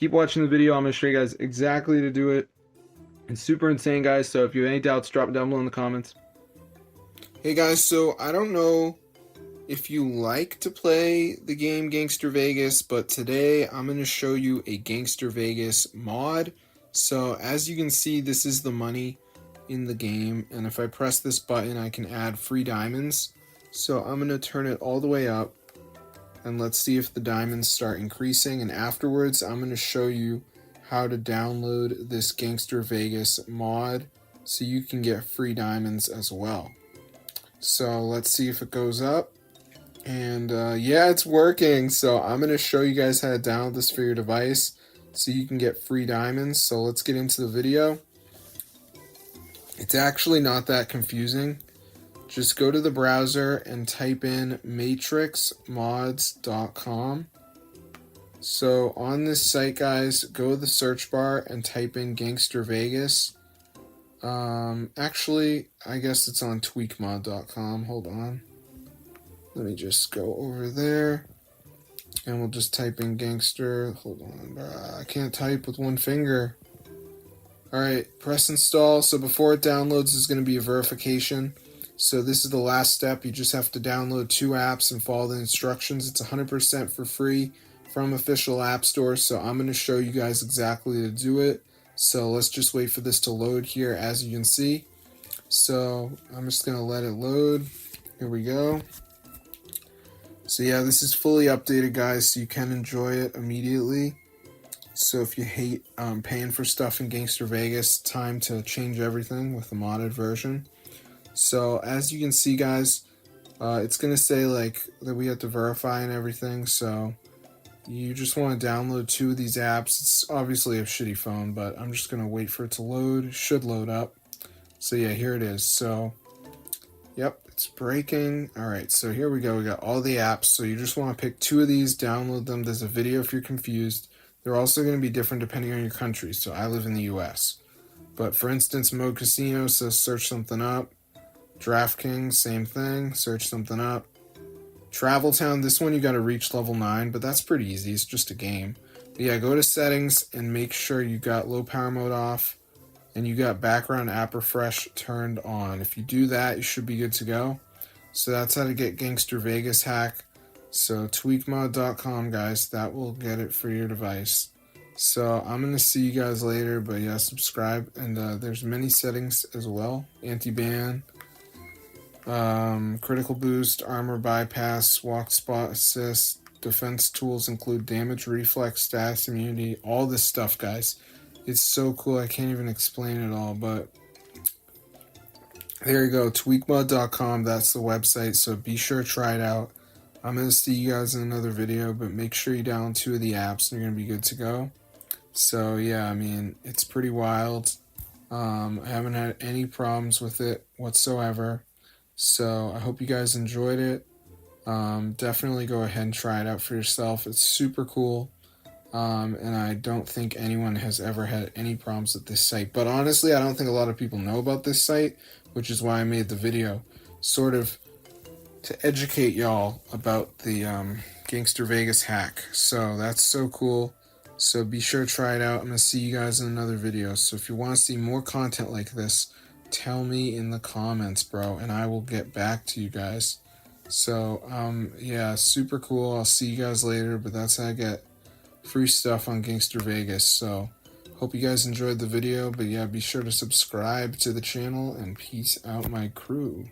keep watching the video. I'm going to show you guys exactly to do it. It's super insane, guys, so if you have any doubts, drop it down below in the comments. Hey guys, so I don't know if you like to play the game Gangstar Vegas, but today I'm going to show you a Gangstar Vegas mod. So as you can see, this is the money in the game, and if I press this button I can add free diamonds. So I'm going to turn it all the way up and let's see if the diamonds start increasing, and afterwards I'm going to show you how to download this Gangstar Vegas mod so you can get free diamonds as well. So let's see if it goes up. And yeah, it's working. So I'm going to show you guys how to download this for your device so you can get free diamonds. So let's get into the video. It's actually not that confusing. Just go to the browser and type in matrixmods.com. So on this site, guys, go to the search bar and type in Gangstar Vegas. Actually, I guess it's on tweakmod.com. Hold on. Let me just go over there and we'll just type in Gangstar. Hold on, I can't type with one finger. Alright, press install. So before it downloads, there's going to be a verification. So this is the last step. You just have to download 2 apps and follow the instructions. It's 100% for free from official app store. So I'm going to show you guys exactly to do it. So let's just wait for this to load here, as you can see. So I'm just going to let it load. Here we go. So yeah, this is fully updated, guys, so you can enjoy it immediately. So if you hate paying for stuff in Gangstar Vegas, time to change everything with the modded version. So as you can see, guys, it's going to say like that we have to verify and everything. So you just want to download 2 of these apps. It's obviously a shitty phone, but I'm just going to wait for it to load. It should load up. So yeah, here it is. So yep, it's breaking. Alright, so here we go. We got all the apps. So you just want to pick 2 of these, download them. There's a video if you're confused. They're also going to be different depending on your country. So I live in the US. But for instance, Mode Casino says search something up. DraftKings, same thing. Search something up. Travel Town, this one you got to reach level 9, but that's pretty easy. It's just a game. But yeah, go to settings and make sure you got low power mode off and you got background app refresh turned on. If you do that, you should be good to go. So that's how to get Gangstar Vegas hack. So tweakmod.com, guys, that will get it for your device. So I'm going to see you guys later, but yeah, subscribe. And there's many settings as well. Anti-ban. Critical boost, armor bypass, walk spot assist, defense tools include damage, reflex, status, immunity, all this stuff, guys. It's so cool, I can't even explain it all, but there you go, tweakmod.com, that's the website, so be sure to try it out. I'm going to see you guys in another video, but make sure you download 2 of the apps and you're going to be good to go. So yeah, I mean, it's pretty wild. I haven't had any problems with it whatsoever. So I hope you guys enjoyed it. Definitely go ahead and try it out for yourself. It's super cool. And I don't think anyone has ever had any problems with this site. But honestly, I don't think a lot of people know about this site, which is why I made the video. Sort of to educate y'all about the Gangstar Vegas hack. So that's so cool. So be sure to try it out. I'm going to see you guys in another video. So if you want to see more content like this, tell me in the comments, bro, and I will get back to you guys. So yeah, super cool. I'll see you guys later, but that's how I get free stuff on Gangstar Vegas. So hope you guys enjoyed the video, but yeah, be sure to subscribe to the channel, and peace out, my crew.